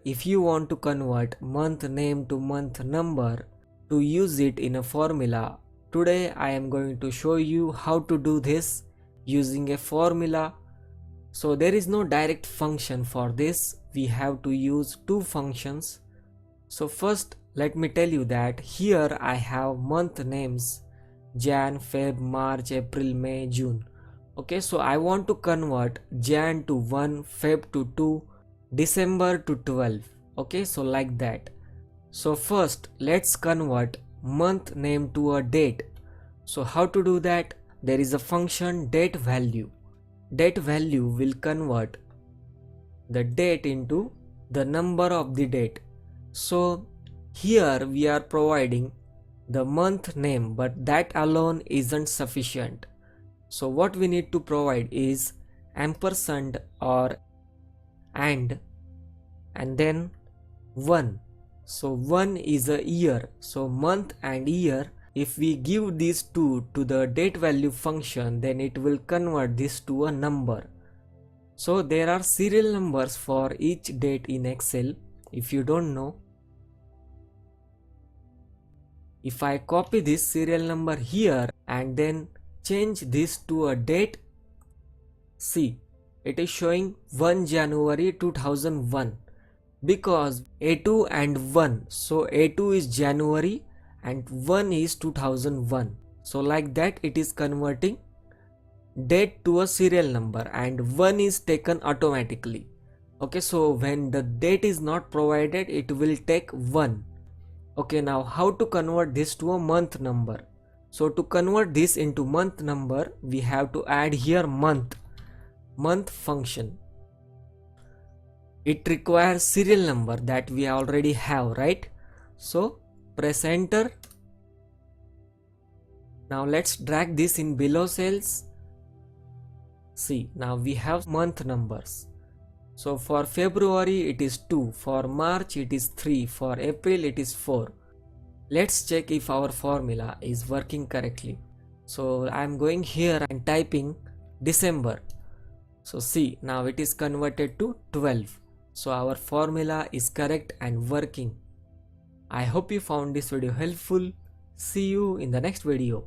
If you want to convert month name to month number to use it in a formula, today I am going to show you how to do this using a formula. So there is no direct function for this, we have to use two functions. So first let me tell you that here I have month names Jan, Feb, March, April, May, June. Okay, so I want to convert Jan to 1, Feb to 2, December to 12. Okay, so like that. So first let's convert month name to a date. So how to do that? There is a function Datevalue. Datevalue will convert the date into the number of the date. So here we are providing the month name, but that alone isn't sufficient. So what we need to provide is ampersand or and then 1. So 1 is a year. So month and year, if we give these two to the Datevalue function, then it will convert this to a number. So there are serial numbers for each date in Excel. If you don't know, if I copy this serial number here and then change this to a date, see, it is showing 1 January 2001 because A2 and 1. So A2 is January and 1 is 2001. So like that it is converting date to a serial number and 1 is taken automatically. Okay, so when the date is not provided, it will take 1. Okay, now how to convert this to a month number? So to convert this into month number, we have to add here month function. It requires serial number that we already have, right? So press enter. Now let's drag this in below cells. See, now we have month numbers. So for February it is 2, for March it is 3, for April it is 4. Let's check if our formula is working correctly. So I am going here and typing December. So see, now it is converted to 12. So our formula is correct and working. I hope you found this video helpful. See you in the next video.